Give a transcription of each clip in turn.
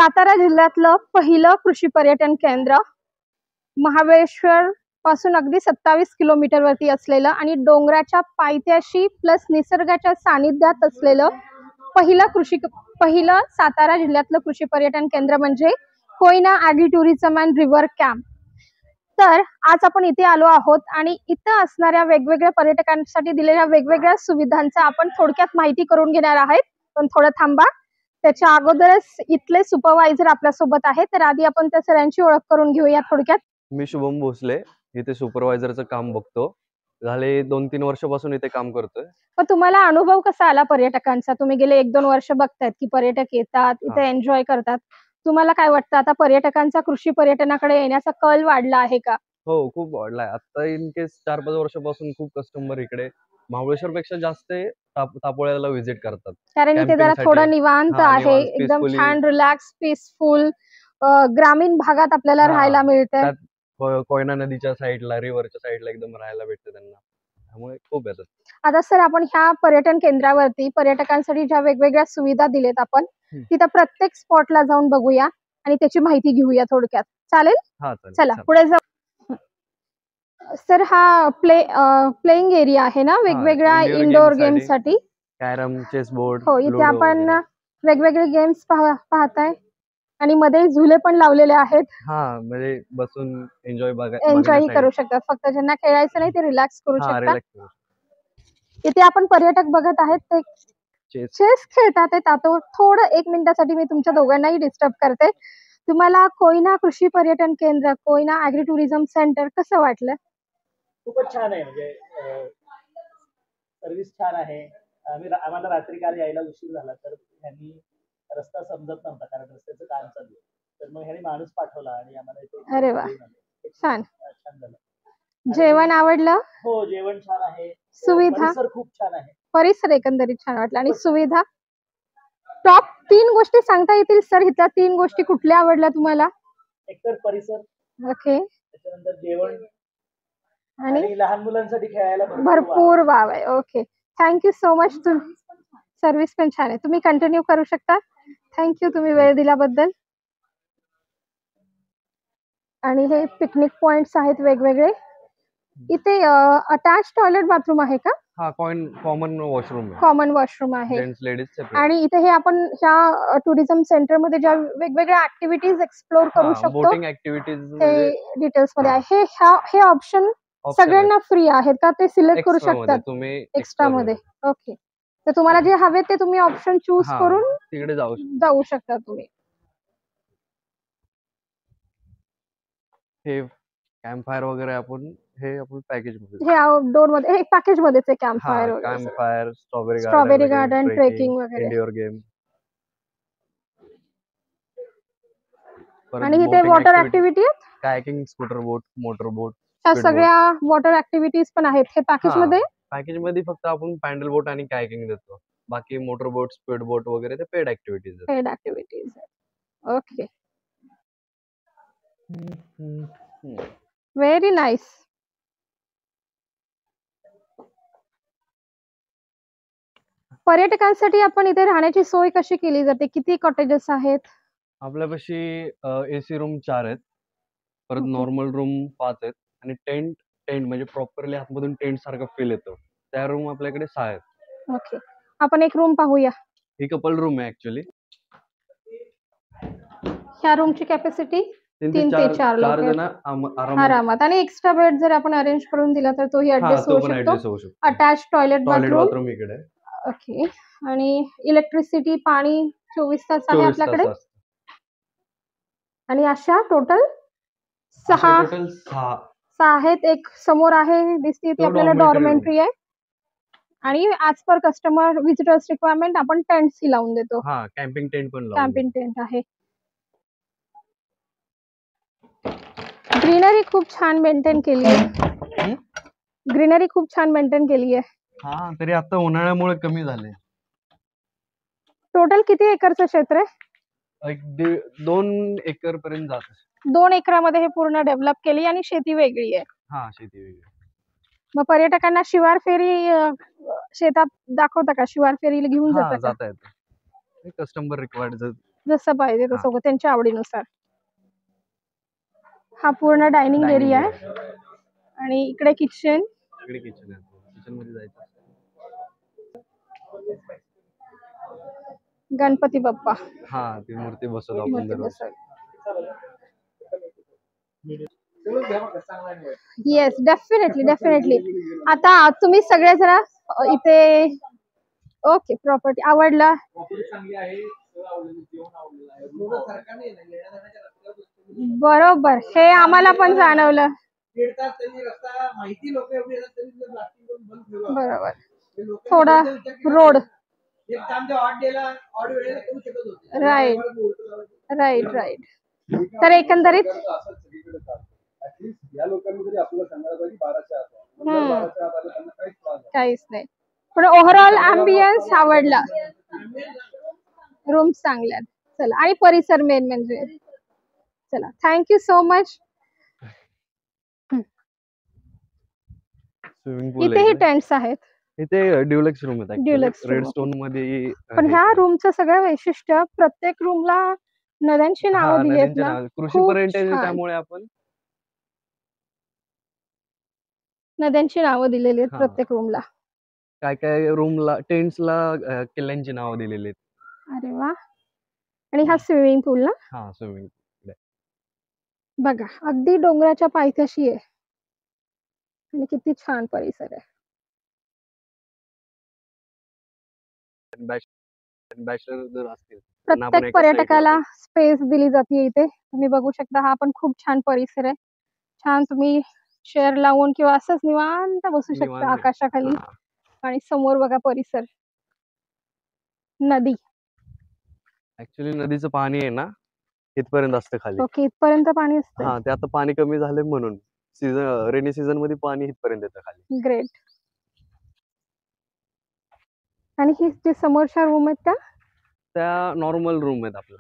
सातारा जिल्ह्यातलं पहिलं कृषी पर्यटन केंद्र, महाबळेश्वर पासून अगदी 27 किलोमीटर वरती असलेलं आणि डोंगराच्या पायथ्याशी प्लस निसर्गाच्या सानिध्यात असलेलं पहिलं सातारा जिल्ह्यातलं कृषी पर्यटन केंद्र म्हणजे Koyna agri tourism and river camp. तर आज आपण इथे आलो आहोत आणि इथं असणाऱ्या वेगवेगळ्या पर्यटकांसाठी दिलेल्या वेगवेगळ्या सुविधांचा आपण थोडक्यात माहिती करून घेणार आहोत. पण थोडं थांबा, त्याच्या अगोदरच इथले सुपरवायझर आपल्या सोबत आहेत, तर आधी आपण त्या सरांची ओळख करून घेऊया थोडक्यात. मी शुभम भोसले, इथे सुपरवायझरचं काम बघतो. झाले 2-3 वर्षापासून इथे काम करतोय. पण तुम्हाला अनुभव कसा आला पर्यटकांचा? तुम्ही गेले 1-2 वर्ष बघतायत की पर्यटक येतात, इथे एन्जॉय करतात. तुम्हाला काय वाटतं, आता पर्यटकांचा कृषी पर्यटनाकडे येण्याचा कल वाढला आहे का? हो, खूप वाढलाय. आता इन केस 4-5 वर्षापासून खूप कस्टमर इकडे महाबळेश्वर पेक्षा जास्त तापोळ्याला व्हिजिट करतात. कारण इथे जरा थोडं निवांत आहे, एकदम छान रिलॅक्स पीसफुल ग्रामीण भागात आपल्याला राहायला मिळते. कोयना नदीच्या साईडला, रिव्हरच्या साईडला एकदम राहायला भेटते त्यांना, त्यामुळे खूप येतात. आता सर, आपण ह्या पर्यटन केंद्रावरती पर्यटकांसाठी ज्या वेगवेगळ्या सुविधा दिलेत, आपण तिथं प्रत्येक स्पॉटला जाऊन बघूया आणि त्याची माहिती घेऊया थोडक्यात. चालेल? हा चालेल. चला पुढे जाऊ. सर, हा प्लेइंग एरिया आहे ना वेगवेगळ्या इंडोर गेम्स साठी? Carrom, chess board. हो, इथे आपण वेगवेगळे गेम्स पाहताय आणि मध्ये झुले पण लावलेले आहेत. हा, म्हणजे बसून एन्जॉय करू शकतात. फक्त ज्यांना खेळायचं नाही ते रिलॅक्स करू शकतात. इथे आपण पर्यटक बघत आहेत ते चेस खेळतात. आता थोडं 1 मिनिटासाठी मी तुमच्या दोघांनाही डिस्टर्ब करते. तुम्हाला कोयना कृषी पर्यटन केंद्र, कोयना ॲग्री टुरिझम सेंटर कसं वाटलं? खूपच छान आहे. म्हणजे सर्व्हिस छान आहे. आम्हाला रात्री काल यायला उशीर झाला, तर ह्यांनी रस्ता समजत नव्हता कारण रस्त्याचं काम चालू आहे. तर मग ह्यांनी माणूस पाठवला आणि आम्हाला इथे. अरे वा, छान. छान झालं. जेवण आवडलं? हो, जेवण छान आहे. सुविधा? परिसर खूप छान आहे. परिसर एकंदरीत छान वाटला. आणि सुविधा? टॉप 3 गोष्टी सांगता येतील सर? इथल्या 3 गोष्टी कुठल्या आवडल्या तुम्हाला? एकतर परिसर, ओके, त्याच्यानंतर जेवण आणि लहान मुलांसाठी खेळायला भरपूर वाव आहे. Okay, thank you so much. Service पण छान आहे. तुम्ही कंटिन्यू करू शकता. थँक्यू, तुम्ही वेळ दिल्याबद्दल. आणि हे पिकनिक पॉइंट्स आहेत वेगवेगळे. इथे अटॅच टॉयलेट बाथरूम आहे का? हा, कॉमन वॉशरूम आहे. कॉमन वॉशरूम आहे. Gents ladies separate. आणि इथे हे आपण ह्या टुरिझम सेंटर मध्ये ज्या वेगवेगळ्या ऍक्टिव्हिटीज एक्सप्लोर करू शकतो, बोटिंग ऍक्टिव्हिटीज ते डिटेल्स मध्ये आहे. हे ऑप्शन सगळ्यांना फ्री आहेत का? ते सिलेक्ट करू शकतात तुम्ही एक्स्ट्रा मध्ये? ओके, तर तुम्हाला जे हवे ते तुम्ही ऑप्शन चूज करून तिकडे जाऊ शकता तुम्ही. हे कॅम्प फायर वगैरे आपण पॅकेज मध्ये, हे आउटडोर मध्ये, हे पॅकेज मध्येच आहे. कॅम्प फायर वगैरे, camp fire, strawberry garden, trekking वगैरे, इंडोर गेम. आणि इथे वॉटर ऍक्टिव्हिटी आहेत, कायाकिंग, स्कूटर बोट, मोटर बोट, ह्या सगळ्या वॉटर ऍक्टिव्हिटीज पण आहेत. हे पॅकेज मध्ये? पॅकेज मध्ये फक्त आपण पॅडल बोट आणि कायाकिंग देतो. बाकी मोटर बोट, स्पीड बोट वगैरे ते पेड ऍक्टिव्हिटीज आहेत. Okay, very nice. पर्यटकांसाठी आपण इथे राहण्याची सोय कशी केली जाते? किती कॉटेजेस आहेत आपल्यापाशी? एसी रूम 4 आहेत, परत नॉर्मल रूम 5 आहेत, आणि टेंट म्हणजे प्रॉपरली आतमधून टेंट सारखं फील येतो, त्या रूम आपल्याकडे 6 आहेत. ओके, आपण एक रूम पाहूया. ही कपल रूम आहे ऍक्च्युअली. ह्या रूमची कॅपॅसिटी 3 ते 4 जण आरामात. आणि एक्स्ट्रा बेड जर आपण अरेंज करून दिला तर तोही ऍडजस्ट होऊ शकतो. अटॅच टॉयलेट बाथरूम इकडे. ओके, आणि इलेक्ट्रिसिटी, पाणी 24 तास आहे आपल्याकडे. आणि अशा टोटल 6 आहेत. एक समोर आहे दिसते ती आपल्याला डॉर्मेंटरी आहे. आणि as per customer visitors requirement आपण टेंट्स ही लावून देतो. कॅम्पिंग टेंट पण कॅम्पिंग टेंट आहे. ग्रीनरी खूप छान मेंटेन केली आहे. ग्रीनरी खूप छान मेंटेन केली आहे. तरी आता उन्हाळ्यामुळे कमी झाले. टोटल किती एकरचं क्षेत्र आहे? 2 एकर पर्यंत जात. 2 एकरामध्ये हे पूर्ण डेव्हलप केली आणि शेती वेगळी आहे. शेती वेगळी. मग पर्यटकांना शिवार फेरी शेतात दाखवता का? शिवार फेरीला घेऊन जाता? कस्टमर रिक्वायर्ड जसं पाहिजे हा. तसं त्यांच्या आवडीनुसार. हा पूर्ण डायनिंग Dining एरिया area आहे आणि इकडे किचन. इकडे किचन आहे. किचन मध्ये जायचं. गणपती बाप्पा हा, ती मूर्ती बसवतो आपण मूर्ती दरवर्षी. बसवली. Yes, definitely. आता तुम्ही सगळे जरा इथे ओके, प्रॉपर्टी आवडला. बरोबर, हे आम्हाला पण जाणवलं. बरोबर, थोडा रोड राईट. तर एकंदरीत काहीच नाही, पण ओव्हरऑल अँबियन्स आवडला. रूम्स चांगल्या आहेत. चला, आणि परिसर मेन म्हणजे. चला, थँक्यू सो मच. स्विमिंग पूल इथेही आहे. टेंट्स आहेत. इथे ड्युलक्स रूम आहेत Deluxe actually. room, red stone मध्ये पण हे ह्या केलंय. रूमचं सगळं वैशिष्ट्य प्रत्येक रूमला नद्यांची नावं हा, दिली आहेत नदींचे ना. नाव कृषी खूप पर्यटन आहे, छान त्यामुळे आपण नद्यांची नावं दिलेली आहेत हा प्रत्येक रूमला. काय रूमला टेंट्सला किल्ल्यांची नावं दिलेली आहेत. अरे वा. आणि हा स्विमिंग पूल ना, हा, स्विमिंग बघा अगदी डोंगराच्या पायथ्याशी आहे आणि किती छान परिसर आहे. बॅचलर जर असतील त्यांना आपण प्रत्येक एका साईडला पर्यटकाला स्पेस दिली जाते इथे. तुम्ही बघू शकता, हा पण खूप छान परिसर आहे. छान तुम्ही चेअर लावून किंवा असंच निवांत बसू शकता निवांत. आकाशाखाली. हा. आणि समोर बघा परिसर, नदी. ऍक्च्युली नदीचं पाणी आहे ना इथपर्यंत असतं खाली. ओके, इथपर्यंत पाणी असतं. हा, ते आता पाणी कमी झालंय म्हणून रेनी सीझन मध्ये पाणी इथपर्यंत येतं खाली. ग्रेट. आणि ही जे समोरच्या रूम आहेत त्या नॉर्मल रूम आहेत आपल्या.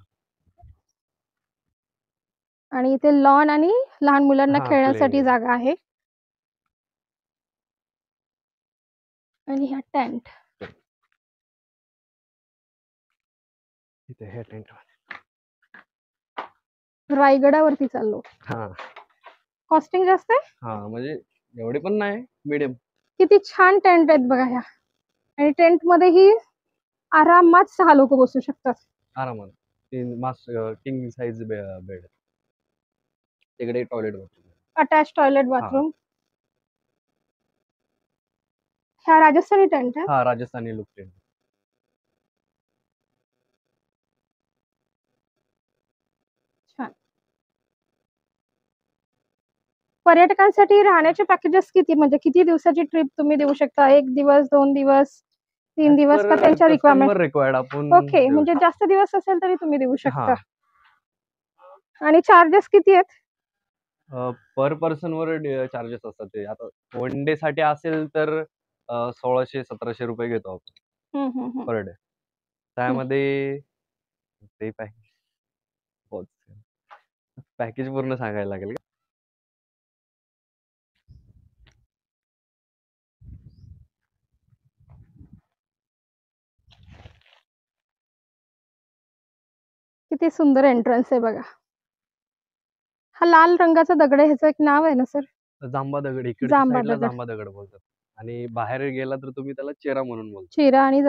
आणि इथे लॉन आणि लहान मुलांना हा, खेळण्यासाठी playing जागा आहे. आणि ह्या टेंट. इथे हे टेंट. रायगडावरती चाललो. हा कॉस्टिंग जास्त आहे. हा, म्हणजे एवढे पण नाही, मीडियम. किती छान टेंट आहेत बघा ह्या. आणि टेंट मध्ये ही आरामात 6 लोक बसू शकतात. आरामात. King size bed. तिकडे toilet bathroom. Attach toilet bathroom. ह्या राजस्थानी टेंट आहे. हा, राजस्थानी लुक टेंट. छान. पर्यटकांसाठी राहण्याचे पॅकेजेस किती, म्हणजे किती दिवसाची ट्रिप तुम्ही देऊ शकता? 1 दिवस, 2 दिवस, 3 दिवस, का त्यांच्या रिक्वायरमेंट? रिक्वायर्ड आपण ओके, म्हणजे जास्त दिवस असेल तरी तुम्ही देऊ शकता. हा. आणि चार्जेस किती आहेत? पर पर्सन वर चार्जेस असतात ते. आता 1 डे साठी असेल तर 1600-1700 रुपये घेतो आपण पर डे. त्यामध्ये ते पॅकेज पूर्ण सांगायला लागेल का? किती सुंदर एंट्रन्स आहे बघा. हा लाल रंगाचा दगड आहे, ह्याचं एक नाव आहे ना सर? जांबा दगड. इकडच्या जांबा साईडला दगड. जांबा दगड बोलतात. आणि बाहेर गेला तर तुम्ही त्याला चेरा म्हणून बोलता. चिरा आणि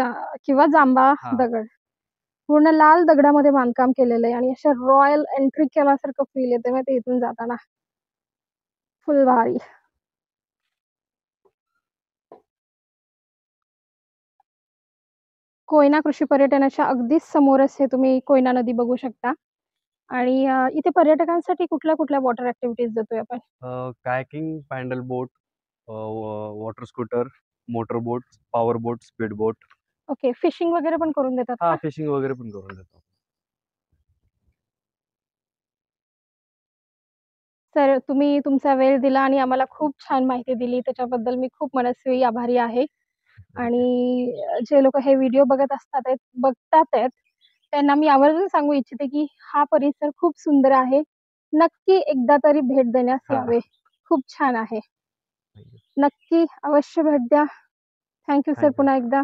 किंवा जांबा हा. दगड. पूर्ण लाल दगडामध्ये बांधकाम केलेलं आहे आणि अशा रॉयल एंट्री केल्यासारखं फील येते माहिती इथून जाताना. फुल भारी. कोयना कृषी पर्यटनाच्या अगदीच समोरच हे तुम्ही कोयना नदी बघू शकता. आणि इथे पर्यटकांसाठी कुठल्या वॉटर ऍक्टिव्हिटीज देतोय आपण? कायाकिंग, पॅडल बोट, वॉटर स्कूटर, मोटर बोट, पॉवर बोट, स्पीड बोट. ओके, फिशिंग वगैरे पण करून देतात हा, का? फिशिंग वगैरे पण करून देतो. सर, तुम्ही तुमचा वेळ दिला आणि आम्हाला खूप छान माहिती दिली, त्याच्याबद्दल मी खूप मनस्वी आभारी आहे. आणि जे लोक हे व्हिडिओ बघतात आहेत त्यांना मी आवर्जून सांगू इच्छिते की हा परिसर खूप सुंदर आहे. नक्की एकदा तरी भेट देण्यास हा. यावे. खूप छान आहे. नक्की अवश्य भेट द्या. Thank you sir, Thank you. पुन्हा एकदा.